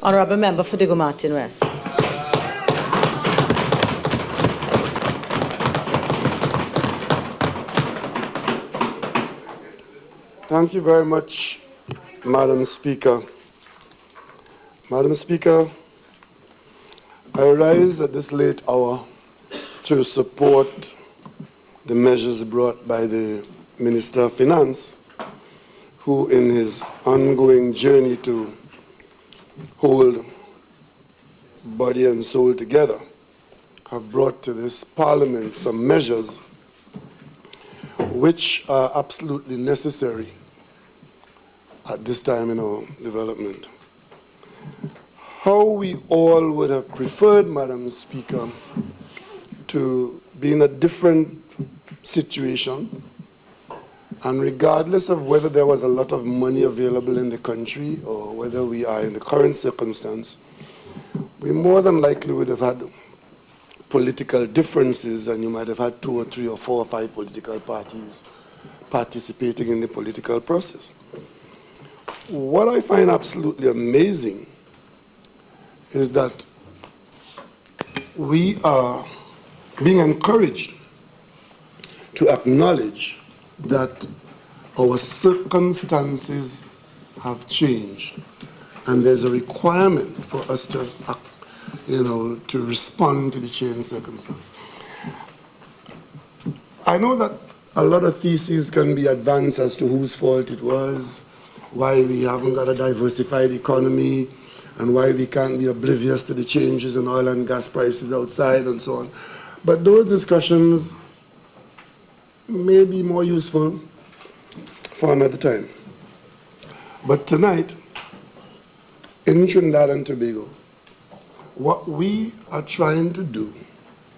Honourable Member for Diego Martin West. Thank you very much, Madam Speaker. Madam Speaker, I rise at this late hour to support the measures brought by the Minister of Finance, who in his ongoing journey to hold body and soul together have brought to this Parliament some measures which are absolutely necessary at this time in our development. How we all would have preferred, Madam Speaker, to be in a different situation, and regardless of whether there was a lot of money available in the country or whether we are in the current circumstance, we more than likely would have had political differences, and you might have had 2 or 3 or 4 or 5 political parties participating in the political process. What I find absolutely amazing is that we are being encouraged to acknowledge that our circumstances have changed, and there's a requirement for us to to respond to the changed circumstance. I know that a lot of theses can be advanced as to whose fault it was, why we haven't got a diversified economy, and why we can't be oblivious to the changes in oil and gas prices outside and so on. But those discussions may be more useful for another time. But tonight, in Trinidad and Tobago, what we are trying to do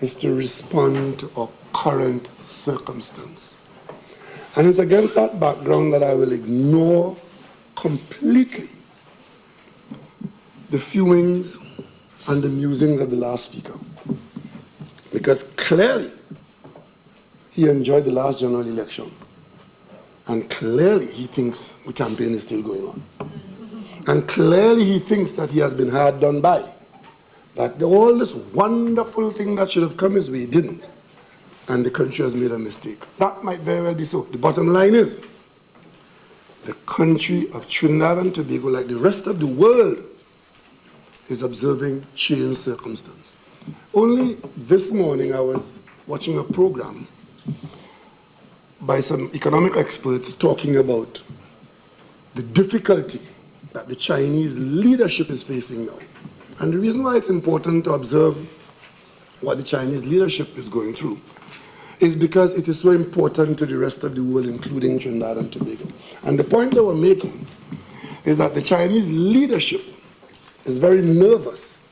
is to respond to our current circumstance. And it's against that background that I will ignore completely the fewings and the musings of the last speaker, because clearly he enjoyed the last general election, and clearly he thinks the campaign is still going on, and clearly he thinks that he has been hard done by, that all this wonderful thing that should have come his way didn't, and the country has made a mistake. That might very well be so. The bottom line is, the country of Trinidad and Tobago, like the rest of the world, is observing changed circumstance. Only this morning I was watching a program by some economic experts talking about the difficulty that the Chinese leadership is facing now. And the reason why it's important to observe what the Chinese leadership is going through is because it is so important to the rest of the world, including Trinidad and Tobago. And the point they were making is that the Chinese leadership is very nervous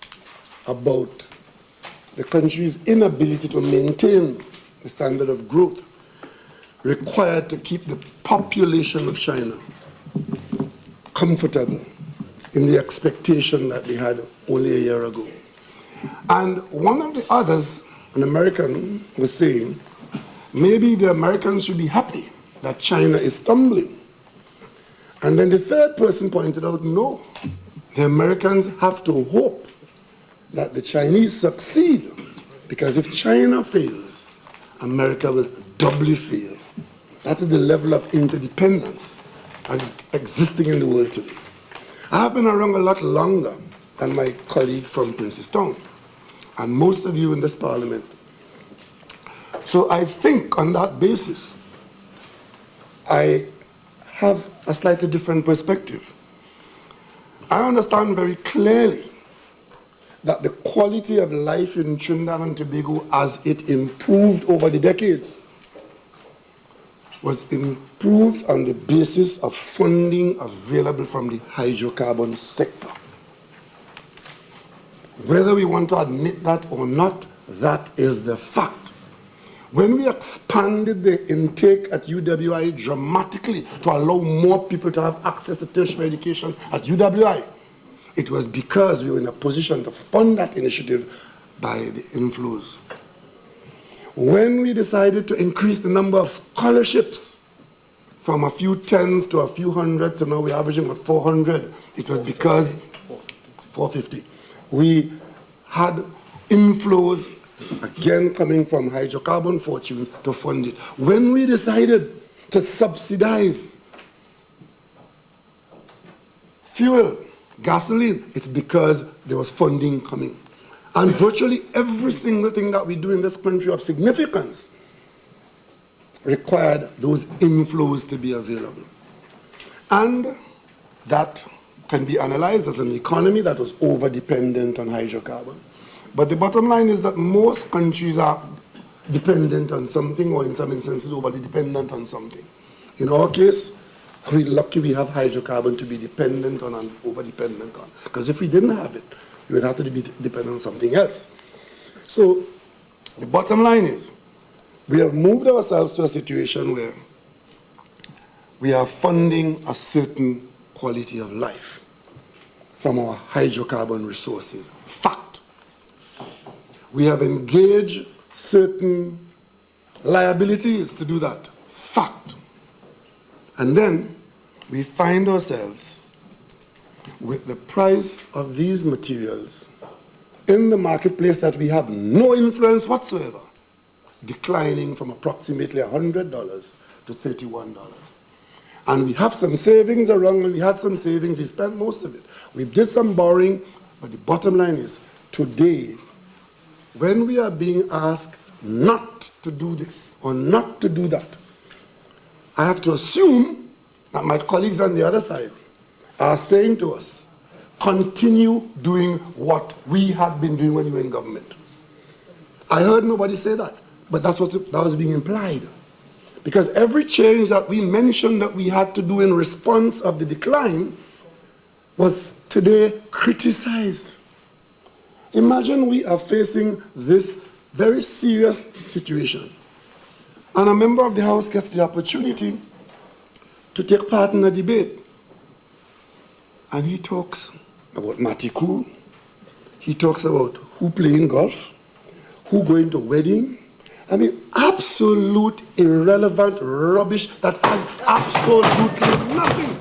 about the country's inability to maintain the standard of growth required to keep the population of China comfortable in the expectation that they had only a year ago. And one of the others, an American, was saying, maybe the Americans should be happy that China is stumbling. And then the third person pointed out, no, the Americans have to hope that the Chinese succeed, because if China fails, America will doubly fail. That is the level of interdependence that is existing in the world today. I have been around a lot longer than my colleague from Princestown, and most of you in this parliament. So I think on that basis, I have a slightly different perspective. I understand very clearly that the quality of life in Trinidad and Tobago, as it improved over the decades, was improved on the basis of funding available from the hydrocarbon sector. Whether we want to admit that or not, that is the fact. When we expanded the intake at UWI dramatically to allow more people to have access to tertiary education at UWI, it was because we were in a position to fund that initiative by the inflows. When we decided to increase the number of scholarships from a few tens to a few hundred to now we're averaging about 400, it was because 450. We had inflows, again coming from hydrocarbon fortunes to fund it. When we decided to subsidize fuel, gasoline, it's because there was funding coming. And virtually every single thing that we do in this country of significance required those inflows to be available. And that can be analyzed as an economy that was over-dependent on hydrocarbon. But the bottom line is that most countries are dependent on something, or in some instances overly dependent on something. In our case, we're lucky we have hydrocarbon to be dependent on and over-dependent on. Because if we didn't have it, we would have to be dependent on something else. So the bottom line is, we have moved ourselves to a situation where we are funding a certain quality of life from our hydrocarbon resources. Fact. We have engaged certain liabilities to do that. Fact. And then we find ourselves with the price of these materials in the marketplace that we have no influence whatsoever, declining from approximately $100 to $31. And we have some savings around, and we had some savings, we spent most of it. We did some borrowing, but the bottom line is, today, when we are being asked not to do this or not to do that, I have to assume that my colleagues on the other side are saying to us, continue doing what we had been doing when we were in government. I heard nobody say that, but that was being implied. Because every change that we mentioned that we had to do in response of the decline was today criticized. Imagine we are facing this very serious situation, and a member of the House gets the opportunity to take part in a debate. And he talks about Matiku, he talks about who playing golf, who going to wedding. I mean, absolute irrelevant rubbish that has absolutely nothing.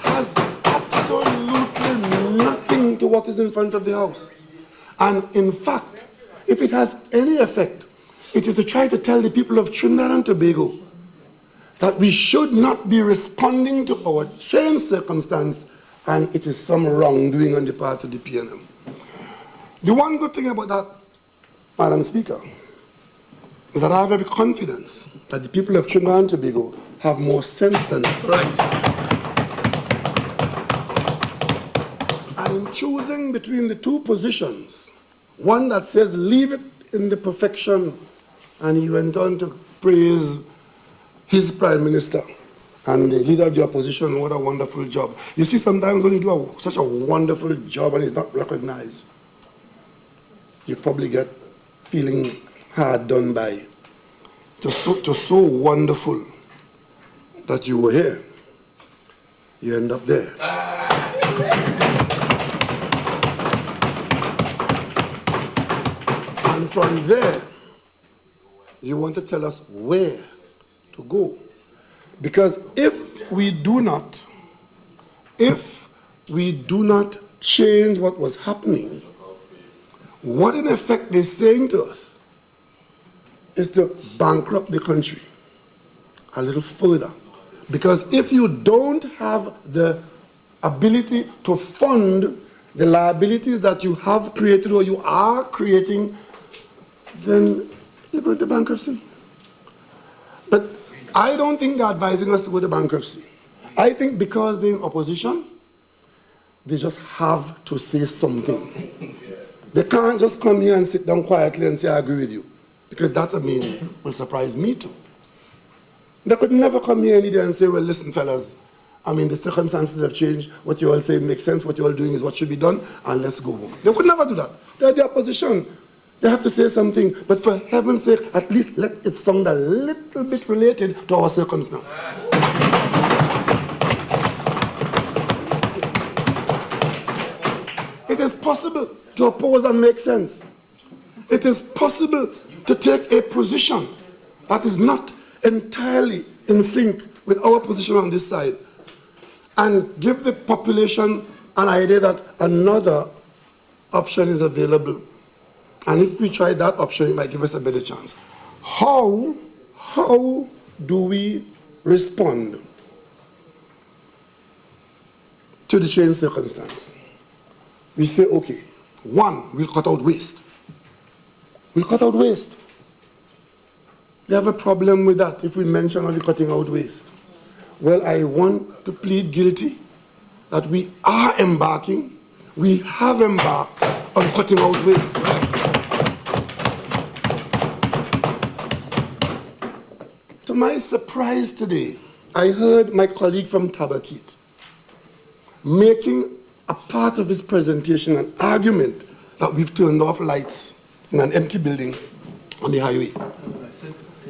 Has absolutely nothing to what is in front of the House. And in fact, if it has any effect, it is to try to tell the people of Trinidad and Tobago that we should not be responding to our changed circumstance, and it is some wrongdoing on the part of the PNM. The one good thing about that, Madam Speaker, is that I have every confidence that the people of Trinidad and Tobago have more sense than that. Right. And in choosing between the two positions, one that says leave it in the perfection, and he went on to praise his Prime Minister and the leader of the opposition, what a wonderful job. You see, sometimes when you do such a wonderful job and it's not recognized, you probably get feeling hard done by. It was so wonderful that you were here. You end up there. And from there, you want to tell us where to go. Because if we do not change what was happening, what in effect they're saying to us is to bankrupt the country a little further. Because if you don't have the ability to fund the liabilities that you have created or you are creating, then you're going to bankruptcy. But I don't think they're advising us to go to bankruptcy. I think because they're in opposition, they just have to say something. They can't just come here and sit down quietly and say, I agree with you. Because that, I mean, will surprise me too. They could never come here any day and say, well, listen, fellas, I mean, the circumstances have changed. What you all say makes sense. What you all doing is what should be done, and let's go home. They could never do that. They're the opposition. They have to say something. But for heaven's sake, at least let it sound a little bit related to our circumstance. It is possible to oppose and make sense. It is possible to take a position that is not entirely in sync with our position on this side and give the population an idea that another option is available. And if we try that option, it might give us a better chance. How do we respond to the changed circumstance? We say, okay, one, we'll cut out waste. We'll cut out waste. They have a problem with that if we mention only cutting out waste. Well, I want to plead guilty that we are embarking, we have embarked on cutting out waste. To my surprise today, I heard my colleague from Tobago making a part of his presentation an argument that we've turned off lights in an empty building on the highway.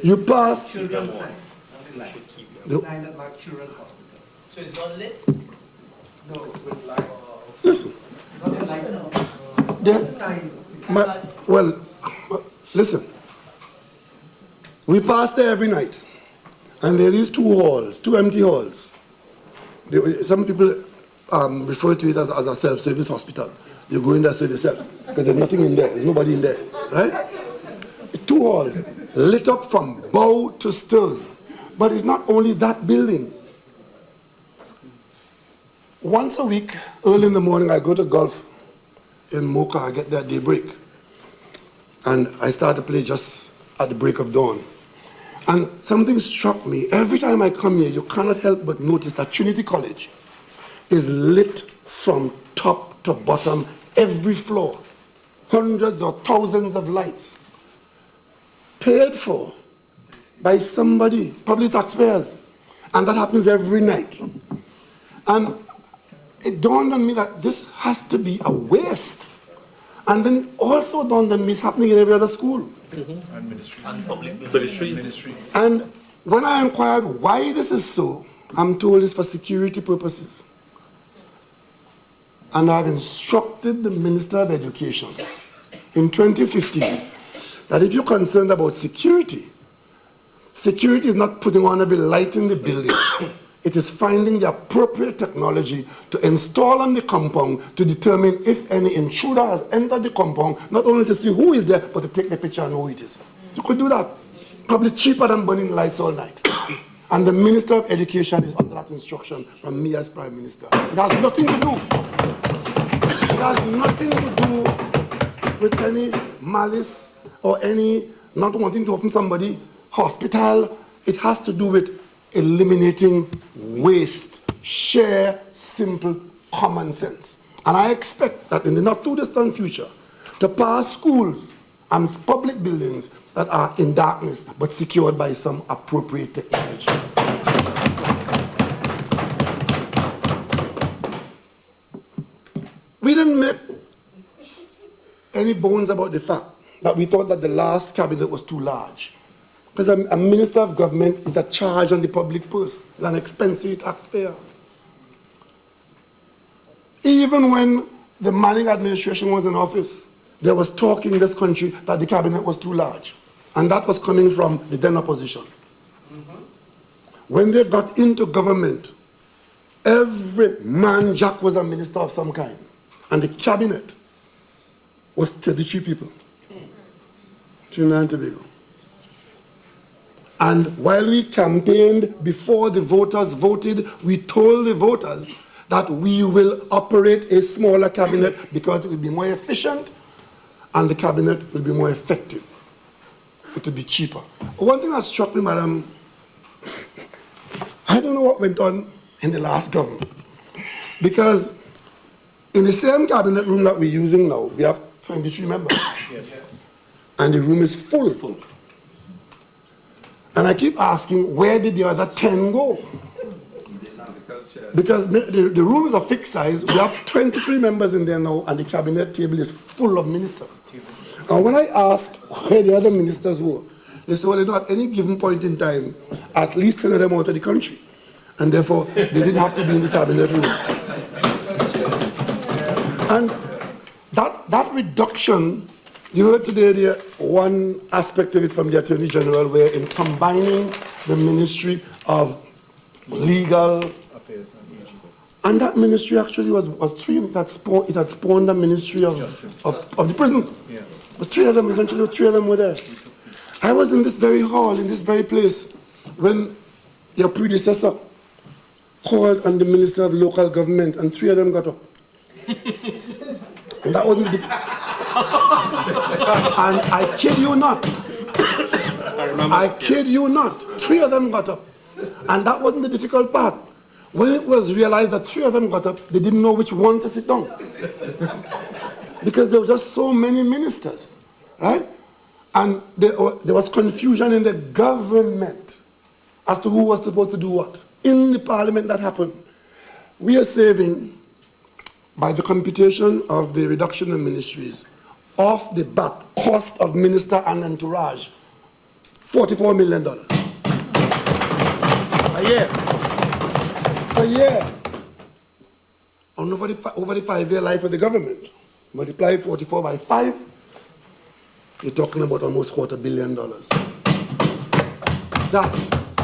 You pass. Children's sign, nothing like it. Sign at like children's hospital. So it's not lit? No, with lights. Listen. Nothing like that. Sign. Well, listen. We pass there every night, and there is two empty halls. Some people refer to it as a self-service hospital. You go in there, serve yourself, because there's nothing in there. There's nobody in there, right? 2 halls, lit up from bow to stern. But it's not only that building. Once a week, early in the morning, I go to golf in Mocha. I get there at daybreak. And I start to play just at the break of dawn. And something struck me. Every time I come here, you cannot help but notice that Trinity College is lit from top to bottom, every floor. Hundreds or thousands of lights. Paid for by somebody, probably taxpayers. And that happens every night. And it dawned on me that this has to be a waste. And then it also dawned on me it's happening in every other school. And ministries. And public ministries. And when I inquired why this is so, I'm told it's for security purposes. And I've instructed the Minister of Education in 2015 that if you're concerned about security, security is not putting on every light in the building. It is finding the appropriate technology to install on the compound to determine if any intruder has entered the compound, not only to see who is there, but to take the picture and know who it is. You could do that. Probably cheaper than burning lights all night. And the Minister of Education is under that instruction from me as Prime Minister. It has nothing to do. It has nothing to do with any malice or any not wanting to open somebody hospital. It has to do with eliminating waste, share simple common sense. And I expect that in the not too distant future, to pass schools and public buildings that are in darkness but secured by some appropriate technology. We didn't make any bones about the fact that we thought that the last cabinet was too large. Because a minister of government is a charge on the public purse, is an expensive taxpayer. Even when the Manning administration was in office, there was talk in this country that the cabinet was too large. And that was coming from the then opposition. When they got into government, every man Jack was a minister of some kind. And the cabinet was 33 people. Trinidad and Tobago. And while we campaigned before the voters voted, we told the voters that we will operate a smaller cabinet because it will be more efficient and the cabinet will be more effective. It will be cheaper. One thing that struck me, madam, I don't know what went on in the last government. Because in the same cabinet room that we're using now, we have 23 members. Yes. And the room is full. And I keep asking, where did the other 10 go? Because the room is a fixed size. We have 23 members in there now, and the cabinet table is full of ministers. And when I asked where the other ministers were, they said, well, you know, at any given point in time, at least 10 of them out of the country. And therefore, they didn't have to be in the cabinet room. And that reduction, you heard today one aspect of it from the Attorney General, where in combining the Ministry of Legal And that ministry actually was three. It had spawned the ministry of the prison. Yeah. But three of them, eventually three of them were there. I was in this very hall, in this very place, when your predecessor called on the Minister of Local Government, and three of them got up. And that wasn't the and I kid you not. I kid you not. Three of them got up. And that wasn't the difficult part. When it was realized that three of them got up, they didn't know which one to sit down. Because there were just so many ministers, right? And there was confusion in the government as to who was supposed to do what. In the parliament that happened. We are saving, by the computation of the reduction in ministries, off the back cost of minister and entourage, $44 million. A year. A year. And over the 5-year life of the government. Multiply 44 by 5, you're talking about almost $250 million. That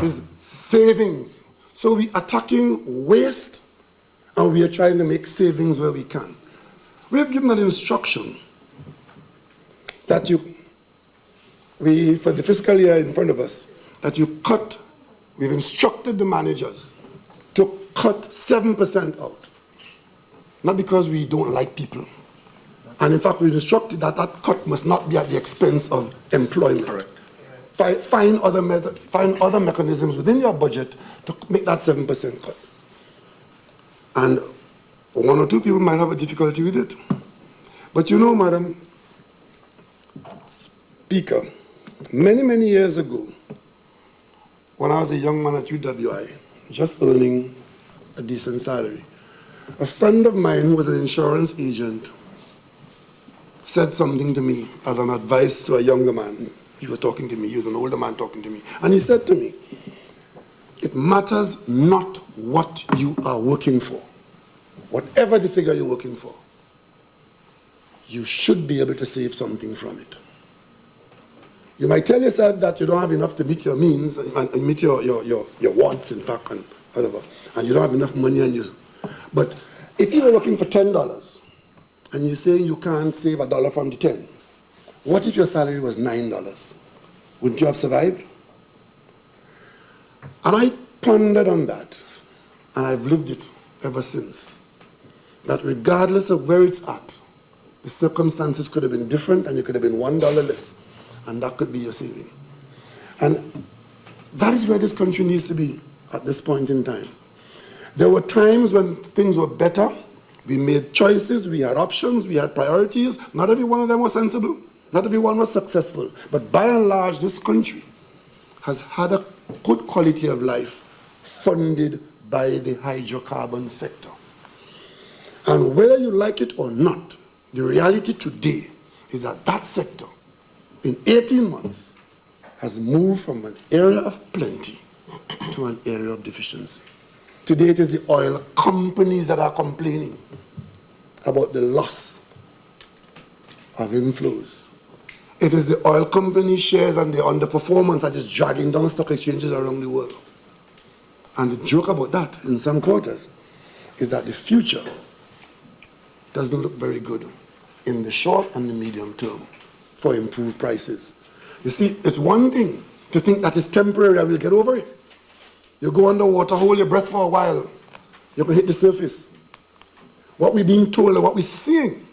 is savings. So we're attacking waste, and we are trying to make savings where we can. We have given an instruction that for the fiscal year in front of us, that we've instructed the managers to cut 7% out. Not because we don't like people. And in fact, we've instructed that cut must not be at the expense of employment. Correct. Find other mechanisms within your budget to make that 7% cut. And one or two people might have a difficulty with it. But you know, Madam Speaker, many, many years ago, when I was a young man at UWI, just earning a decent salary, a friend of mine who was an insurance agent said something to me as an advice to a younger man. He was talking to me, he was an older man talking to me. And he said to me, it matters not what you are working for. Whatever the figure you're working for, you should be able to save something from it. You might tell yourself that you don't have enough to meet your means and meet your wants, in fact, and whatever, and you don't have enough money on you. But if you are working for $10 and you say you can't save $1 from the 10, what if your salary was $9? Wouldn't you have survived? And I pondered on that, and I've lived it ever since. That regardless of where it's at, the circumstances could have been different, and it could have been $1 less, and that could be your saving. And that is where this country needs to be at this point in time. There were times when things were better. We made choices, we had options, we had priorities. Not every one of them was sensible. Not everyone was successful. But by and large, this country has had a good quality of life funded by the hydrocarbon sector. And whether you like it or not, the reality today is that that sector, in 18 months, has moved from an area of plenty to an area of deficiency. Today it is the oil companies that are complaining about the loss of inflows. It is the oil company shares and the underperformance that is dragging down stock exchanges around the world. And the joke about that in some quarters is that the future doesn't look very good in the short and the medium term for improved prices. You see, it's one thing to think that it's temporary and we'll get over it. You go underwater, hold your breath for a while, you can hit the surface. What we're being told and what we're seeing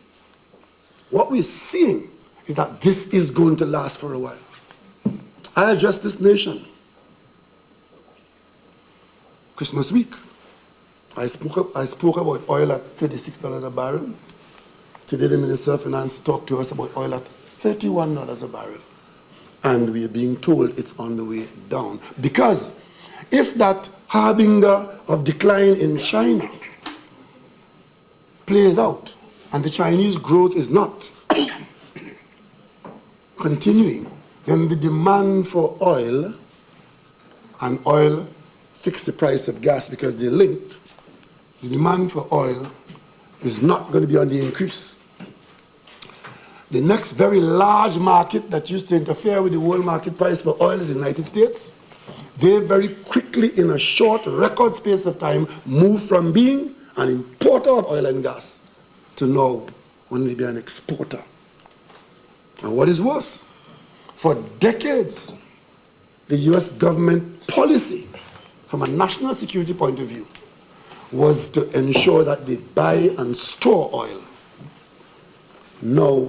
is that this is going to last for a while. I addressed this nation Christmas week. I spoke about oil at $36 a barrel. Today the Minister of Finance talked to us about oil at $31 a barrel. And we are being told it's on the way down. Because if that harbinger of decline in China plays out, and the Chinese growth is not continuing, then the demand for oil, and oil fix the price of gas because they're linked, the demand for oil is not going to be on the increase. The next very large market that used to interfere with the world market price for oil is the United States. They very quickly, in a short record space of time, moved from being an importer of oil and gas to now only be an exporter. And what is worse, for decades, the US government policy from a national security point of view was to ensure that they buy and store oil. Now,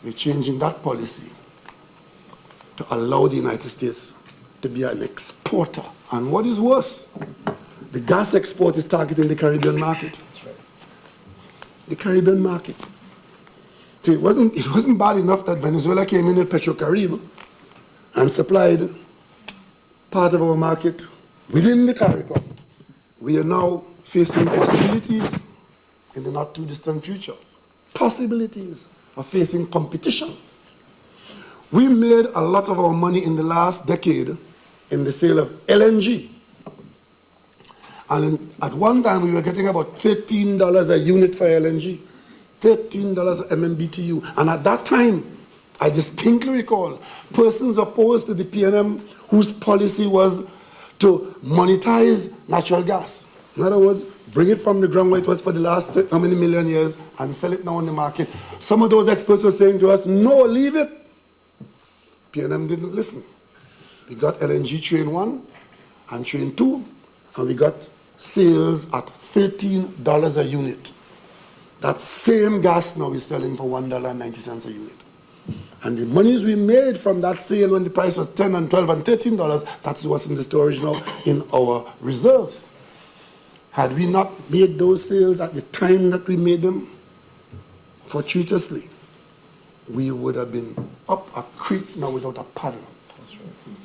they're changing that policy to allow the United States to be an exporter. And what is worse, the gas export is targeting the Caribbean market. That's right. The Caribbean market. So it wasn't bad enough that Venezuela came in with Petrocarib and supplied part of our market within the CARICOM. We are now facing possibilities in the not too distant future. Possibilities of facing competition. We made a lot of our money in the last decade in the sale of LNG. And at one time we were getting about $13 a unit for LNG. $13 a MMBTU. And at that time, I distinctly recall persons opposed to the PNM whose policy was to monetize natural gas. In other words, bring it from the ground where it was for the last how many million years and sell it now on the market. Some of those experts were saying to us, no, leave it. PNM didn't listen. We got LNG train 1 and train 2, and we got sales at $13 a unit. That same gas now is selling for $1.90 a unit. And the monies we made from that sale when the price was $10 and $12 and $13, that's what's in the storage now in our reserves. Had we not made those sales at the time that we made them, fortuitously, we would have been up a creek now without a paddle. That's right.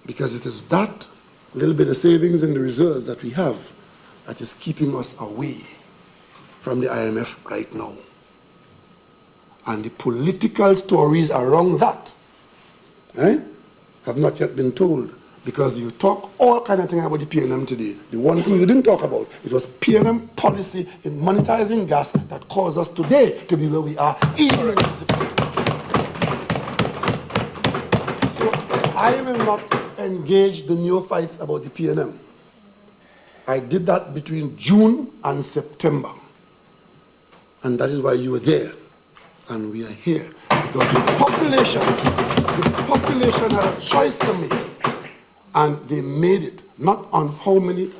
Because it is that little bit of savings in the reserves that we have that is keeping us away from the IMF right now. And the political stories around that have not yet been told. Because you talk all kind of things about the PNM today. The one thing you didn't talk about, it was PNM policy in monetizing gas that caused us today to be where we are, even in the defense. So I will not engage the neophytes about the PNM. I did that between June and September. And that is why you were there. And we are here. Because the population had a choice to make. And they made it, not on how many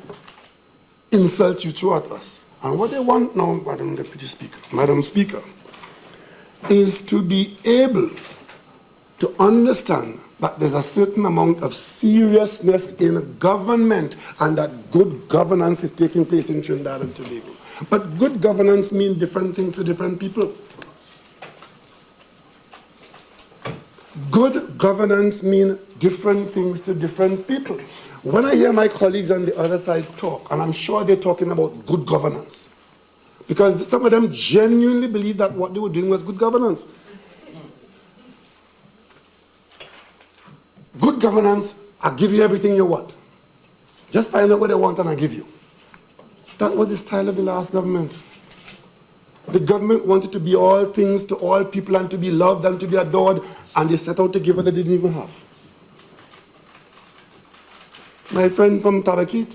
insults you throw at us. And what they want now, Madam Deputy Speaker, Madam Speaker, is to be able to understand that there's a certain amount of seriousness in government and that good governance is taking place in Trinidad and Tobago. But good governance means different things to different people. Good governance means different things to different people. When I hear my colleagues on the other side talk, and I'm sure they're talking about good governance, because some of them genuinely believe that what they were doing was good governance. Good governance, I give you everything you want. Just find out what they want and I give you. That was the style of the last government. The government wanted to be all things to all people and to be loved and to be adored, and they set out to give what they didn't even have. My friend from Tobago,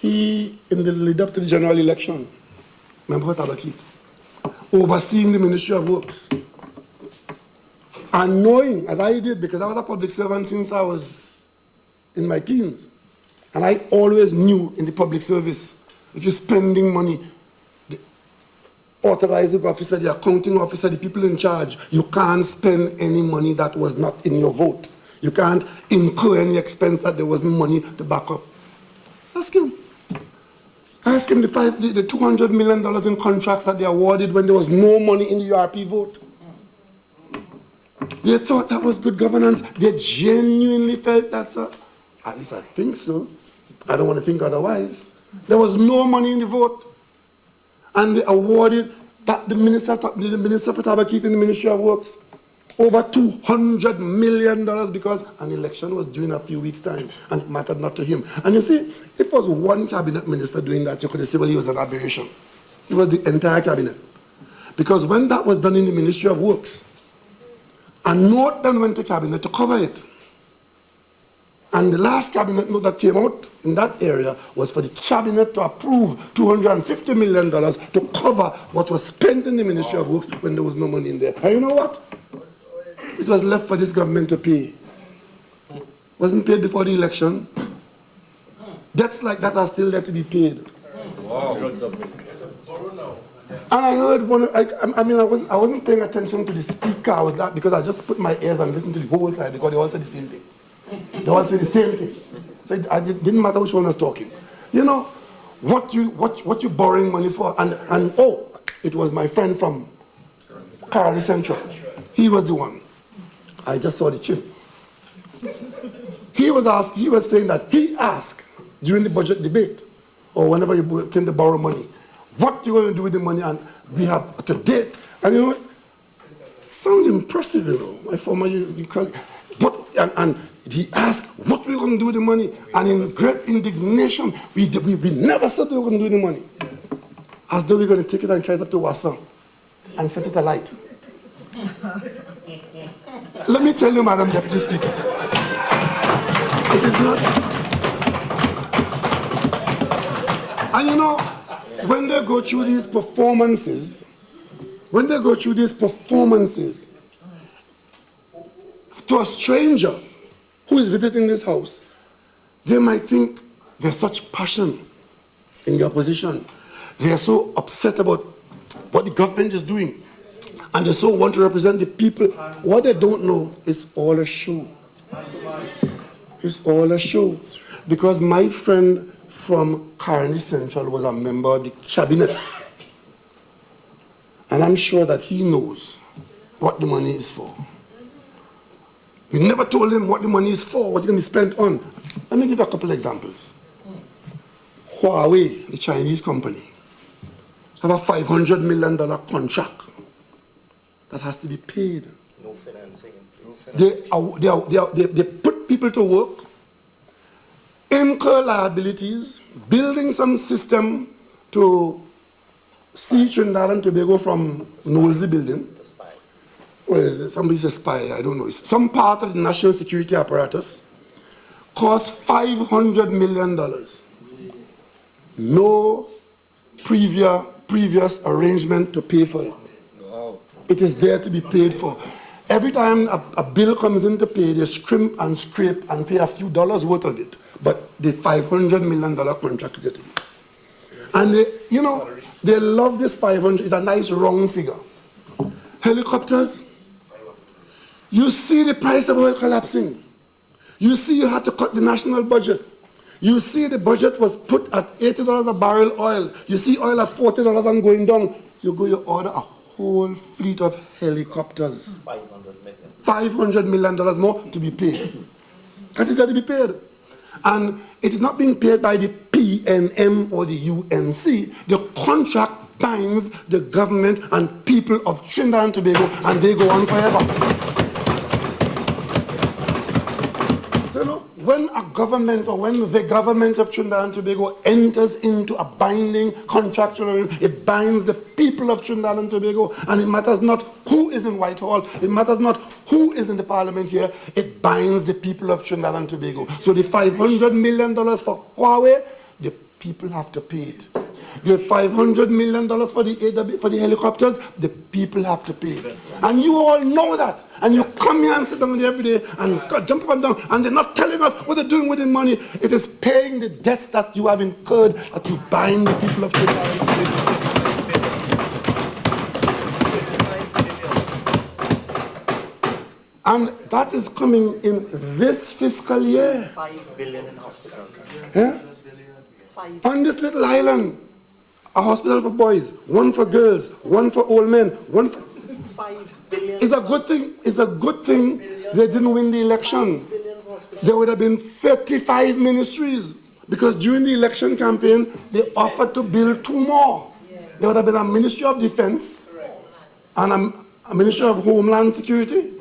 he, in the lead up to the general election, member for Tobago, overseeing the Ministry of Works, and knowing, as I did, because I was a public servant since I was in my teens, and I always knew in the public service, if you're spending money, authorizing officer, the accounting officer, the people in charge, you can't spend any money that was not in your vote. You can't incur any expense that there wasn't money to back up. Ask him. Ask him the $200 million in contracts that they awarded when there was no money in the URP vote. They thought that was good governance. They genuinely felt that, sir. At least I think so. I don't want to think otherwise. There was no money in the vote. And they awarded that the Minister for Tobago in the Ministry of Works over $200 million because an election was due in a few weeks' time and it mattered not to him. And you see, if it was one cabinet minister doing that, you could say, well, he was an aberration. It was the entire cabinet. Because when that was done in the Ministry of Works, a note then went to cabinet to cover it. And the last cabinet note that came out in that area was for the cabinet to approve $250 million to cover what was spent in the Ministry of Works when there was no money in there. And you know what? It was left for this government to pay. Wasn't paid before the election. Debts like that are still there to be paid. Wow. And I heard one. I wasn't paying attention to the speaker. I was like, because I just put my ears and listened to the whole side because they all said the same thing. They all said the same thing. So it didn't matter which one was talking. You know what you borrowing money for? And it was my friend from Rowley Central. He was the one. I just saw the chip. He was saying that he asked during the budget debate or whenever you came to borrow money, what you going to do with the money? And we have to date. And you know, it sounds impressive, you know, my former colleague. And he asked, what we going to do with the money? And in great indignation, we never said we were going to do with the money. As though we were going to take it and carry it up to Wassa and set it alight. Let me tell you, Madam Deputy Speaker, it is not. And you know, when they go through these performances, to a stranger who is visiting this house, they might think there's such passion in the opposition. They are so upset about what the government is doing. And they so want to represent the people. What they don't know is all a show. It's all a show. Because my friend from Rowley Central was a member of the cabinet. And I'm sure that he knows what the money is for. We never told him what the money is for, what it's going to be spent on. Let me give you a couple of examples. Huawei, the Chinese company, have a $500 million contract that has to be paid. No financing. They put people to work, incur liabilities, building some system to see Trinidad and Tobago from Knowsley building. Well, somebody says spy, I don't know. It's some part of the national security apparatus cost $500 million. No previous arrangement to pay for it. Wow. It is there to be paid for. Every time a bill comes in to pay, they scrimp and scrape and pay a few dollars worth of it. But the $500 million contract is there to be. And they love this 500. It's a nice round figure. Helicopters. You see the price of oil collapsing. You see you had to cut the national budget. You see the budget was put at $80 a barrel oil. You see oil at $40 and going down. You order a whole fleet of helicopters. $500 million more to be paid. That is there to be paid. And it is not being paid by the PNM or the UNC. The contract binds the government and people of Trinidad and Tobago, and they go on forever. When a government or when the government of Trinidad and Tobago enters into a binding contractual arrangement, it binds the people of Trinidad and Tobago, and it matters not who is in Whitehall, it matters not who is in the parliament here, it binds the people of Trinidad and Tobago. So the $500 million for Huawei, the people have to pay it. The $500 million for the helicopters, the people have to pay. And you all know that. And you come here and sit down there every day and jump up and down, and they're not telling us what they're doing with the money. It is paying the debts that you have incurred, that you bind the people of Trinidad. And that is coming in this fiscal year. $5 billion in hospitals. Yeah? On this little island. A hospital for boys, one for girls, one for old men, one for... $5 billion. It's a good thing. It's a good thing they didn't win the election. There would have been 35 ministries because during the election campaign they offered to build 2 more. There would have been a Ministry of Defense and a Ministry of Homeland Security.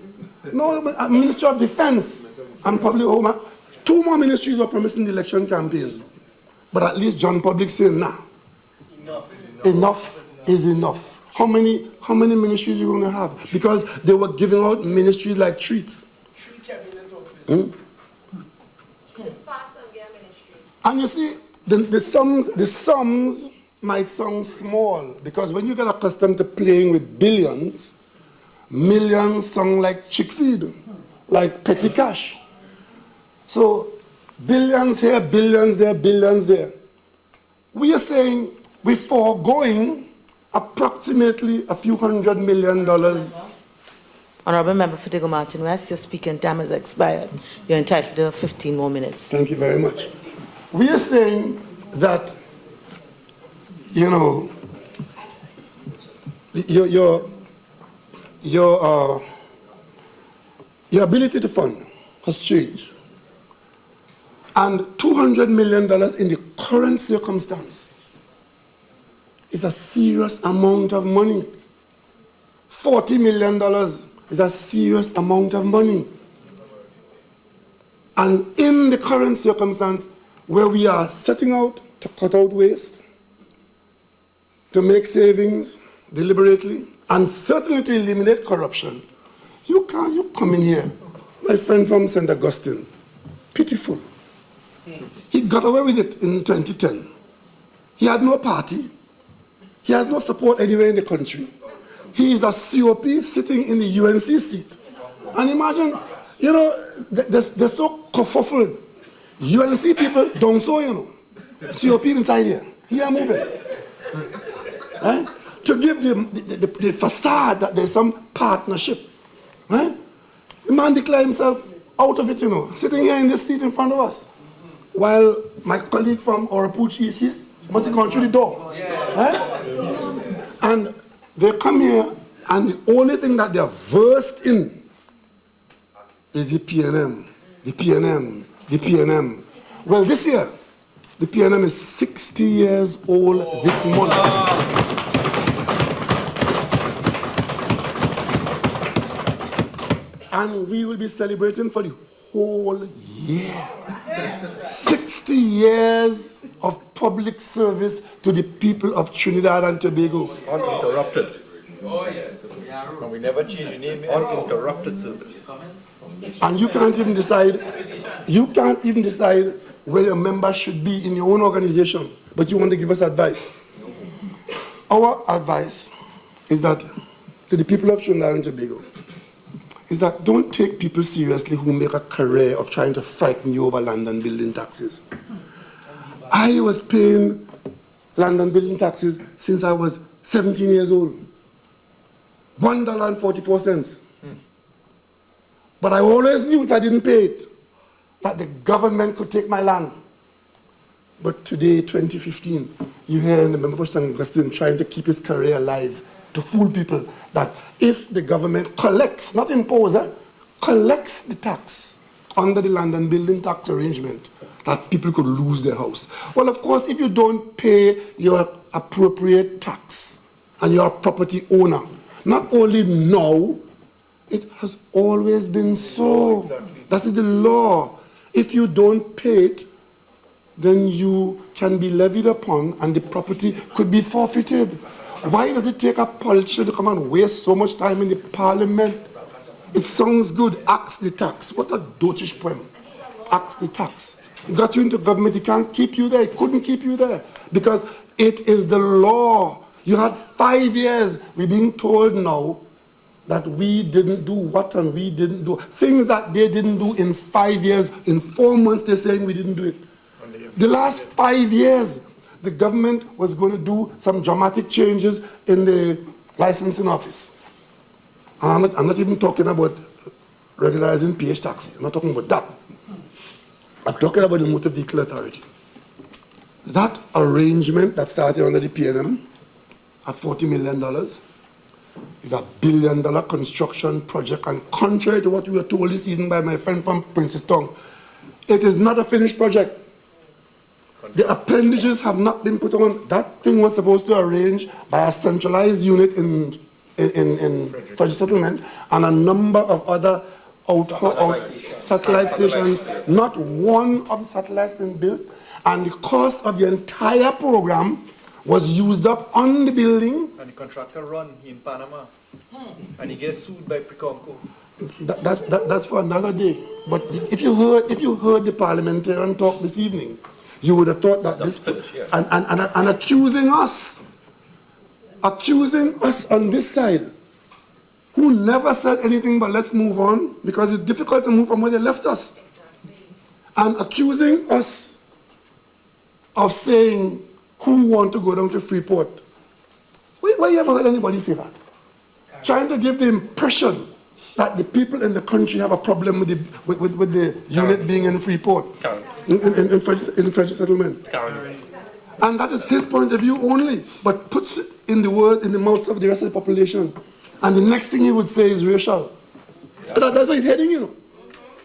No, a Ministry of Defense and Public Homeland. 2 more ministries were promised in the election campaign. But at least John Public said, nah. Enough is enough. How many ministries are you going to have? Because they were giving out ministries like treats. 3 cabinet offices. And you see, the sums might sound small because when you get accustomed to playing with billions, millions sound like chick feed, like petty cash. So billions here, billions there, billions there. We are saying we're foregoing approximately a few $100 million. Honorable Member for Diego Martin West, your speaking time has expired. You're entitled to 15 more minutes. Thank you very much. We are saying that, you know, your ability to fund has changed. And $200 million in the current circumstance is a serious amount of money. $40 million is a serious amount of money. And in the current circumstance, where we are setting out to cut out waste, to make savings deliberately, and certainly to eliminate corruption, you come in here. My friend from St. Augustine, pitiful. He got away with it in 2010. He had no party. He has no support anywhere in the country. He is a COP sitting in the UNC seat. And imagine, you know, they're so kerfuffled. UNC people don't so, you know. COP inside here. He are moving. Right? To give them the facade that there's some partnership. Right? The man declared himself out of it, you know, sitting here in this seat in front of us. While my colleague from Orapuch East, he must have gone through the door. Right? And they come here, and the only thing that they're versed in is the PNM, the PNM, the PNM. Well, this year, the PNM is 60 years old this month. And we will be celebrating for the whole year. 60 years of public service to the people of Trinidad and Tobago. Uninterrupted. Oh, yes. And we never change the name. Uninterrupted service. And you can't even decide where your members should be in your own organization, but you want to give us advice. Our advice is that, to the people of Trinidad and Tobago, is that don't take people seriously who make a career of trying to frighten you over land and building taxes. I was paying land and building taxes since I was 17 years old. $1.44. But I always knew if I didn't pay it, that the government could take my land. But today, 2015, you hear the member for St. Augustine trying to keep his career alive, to fool people that if the government collects, not imposes, collects the tax under the land and building tax arrangement, that people could lose their house. Well, of course, if you don't pay your appropriate tax and you're a property owner, not only now, it has always been so. Exactly. That is the law. If you don't pay it, then you can be levied upon and the property could be forfeited. Why does it take a politician to come and waste so much time in the parliament? It sounds good, axe the tax. What a dotish poem. Axe the tax. It got you into government, it can't keep you there, it couldn't keep you there. Because it is the law. You had 5 years, we're being told now that we didn't do what and we didn't do. Things that they didn't do in 5 years, in 4 months they're saying we didn't do it. The last 5 years, the government was going to do some dramatic changes in the licensing office. And I'm not even talking about regularizing PH taxi. I'm not talking about that. I'm talking about the Motor Vehicle Authority. That arrangement that started under the PNM at $40 million is $1 billion construction project, and contrary to what we were told this evening by my friend from Princeton, it is not a finished project. The appendages have not been put on. That thing was supposed to arrange by a centralized unit in Frederick Settlement and a number of other satellite stations. Not one of the satellites been built, and the cost of the entire program was used up on the building. And the contractor run in Panama. And he gets sued by Precomco. That's for another day. But if you heard the parliamentarian talk this evening, You would have thought that That's this, finished, yeah. and accusing us on this side, who never said anything but let's move on, because it's difficult to move from where they left us, and accusing us of saying who want to go down to Freeport. Why you ever heard anybody say that? Trying to give the impression that the people in the country have a problem with the unit being in Freeport, in French settlement. And that is his point of view only, but puts it in the mouths of the rest of the population. And the next thing he would say is racial. That's why he's heading, you know.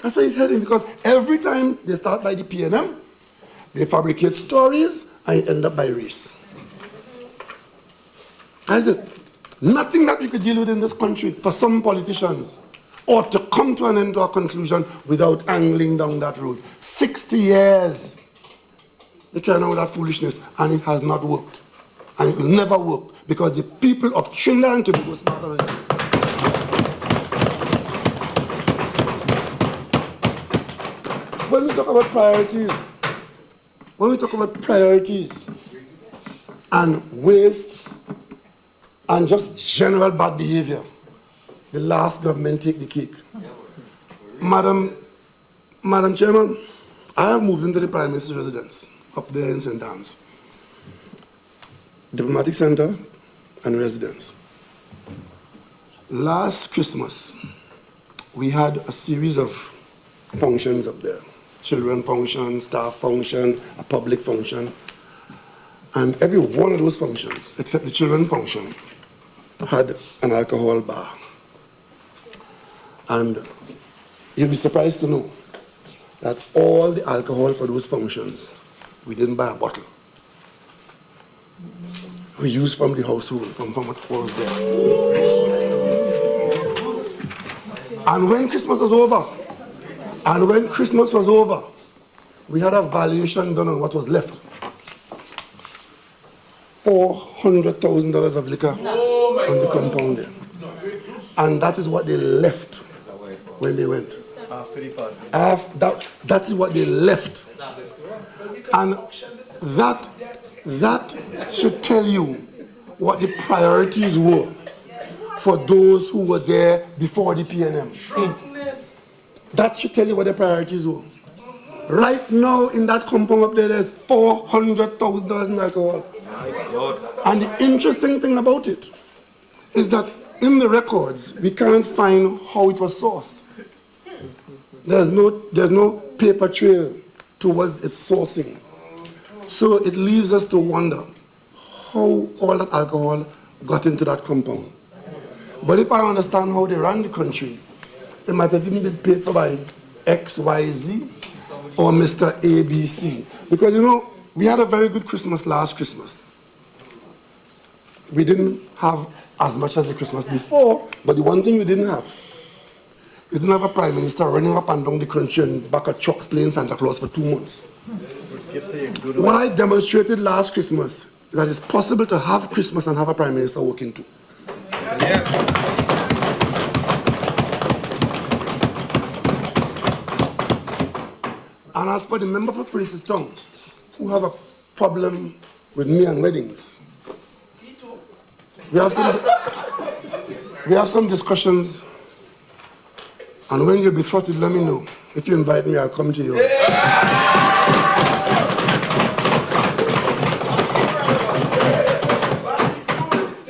That's why he's heading, because every time they start by the PNM, they fabricate stories and end up by race. That's it. Nothing that we could deal with in this country for some politicians ought to come to an end to a conclusion without angling down that road. 60 years they carry on with that foolishness, and it has not worked. And it will never work, because the people of Trinidad and Tobago are smarter than you. When we talk about priorities, and waste and just general bad behavior, the last government take the cake. Madam Chairman, I have moved into the Prime Minister's residence up there in St. Anne's. Diplomatic Center and residence. Last Christmas, we had a series of functions up there. Children function, staff function, a public function. And every one of those functions, except the children function, had an alcohol bar. And you'll be surprised to know that all the alcohol for those functions, we didn't buy a bottle. We used from the household, from what was there. And when Christmas was over, we had a valuation done on what was left. $400,000 of liquor on the compound there. And that is what they left when they went. After the party. That is what they left. And that should tell you what the priorities were for those who were there before the PNM. That should tell you what the priorities were. Right now in that compound up there, there's $400,000 in alcohol. And the interesting thing about it is that in the records, we can't find how it was sourced. There's no paper trail towards its sourcing. So it leaves us to wonder how all that alcohol got into that compound. But if I understand how they ran the country, it might have even been paid for by XYZ or Mr. ABC. Because, you know, we had a very good Christmas last Christmas. We didn't have as much as the Christmas before, but the one thing we didn't have a prime minister running up and down the country and back at trucks playing Santa Claus for 2 months. What I demonstrated last Christmas is that it's possible to have Christmas and have a prime minister working too. Yes. And as for the member for Prince's Tongue, who have a problem with me and weddings, we have some discussions, and when you're betrothed, let me know. If you invite me, I'll come to yours.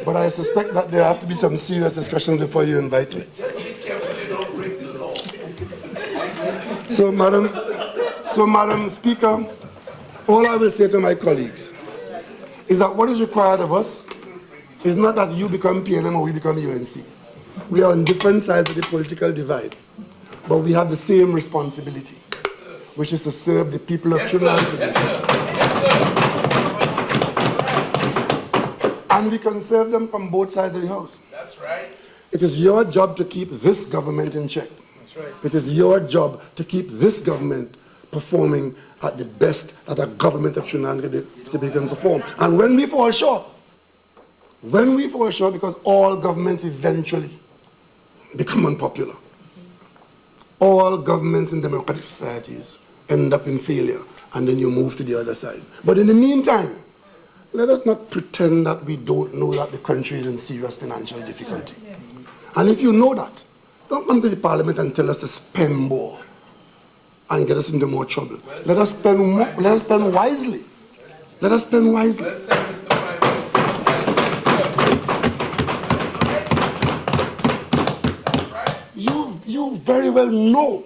But I suspect that there have to be some serious discussions before you invite me. So, Madam Speaker, all I will say to my colleagues is that what is required of us is not that you become PNM or we become UNC. We are on different sides of the political divide, but we have the same responsibility, which is to serve the people of Trinidad and Tobago. And we can serve them from both sides of the house. That's right. It is your job to keep this government in check. That's right. It is your job to keep this government performing at the best that a government of Trinidad and Tobago can perform. And when we fall short, because all governments eventually become unpopular. All governments in democratic societies end up in failure, and then you move to the other side. But in the meantime, let us not pretend that we don't know that the country is in serious financial difficulty. And if you know that, don't come to the parliament and tell us to spend more and get us into more trouble. Let us spend more, let us spend wisely. Let us spend wisely. You very well know.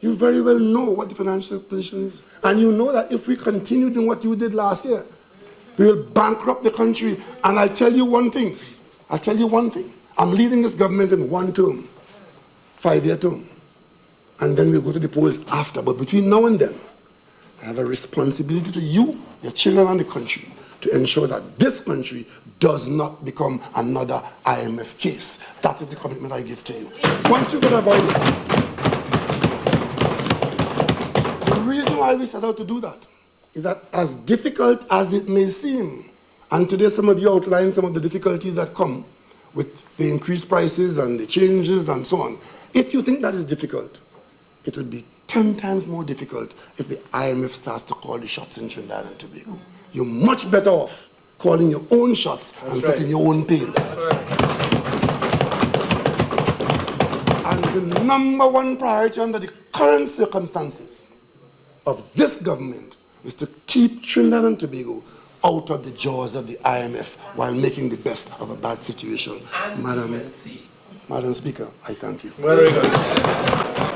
You very well know what the financial position is. And you know that if we continue doing what you did last year, we will bankrupt the country. And I'll tell you one thing. I'm leading this government in one term, 5-year term. And then we'll go to the polls after. But between now and then, I have a responsibility to you, your children, and the country to ensure that this country does not become another IMF case. That is the commitment I give to you. Once you get about it, the reason why we set out to do that is that as difficult as it may seem, and today some of you outlined some of the difficulties that come with the increased prices and the changes and so on. If you think that is difficult, it would be 10 times more difficult if the IMF starts to call the shots in Trinidad and Tobago. You're much better off calling your own shots and setting your own pain. And the number one priority under the current circumstances of this government is to keep Trinidad and Tobago out of the jaws of the IMF while making the best of a bad situation. Madam Speaker, I thank you. Very good.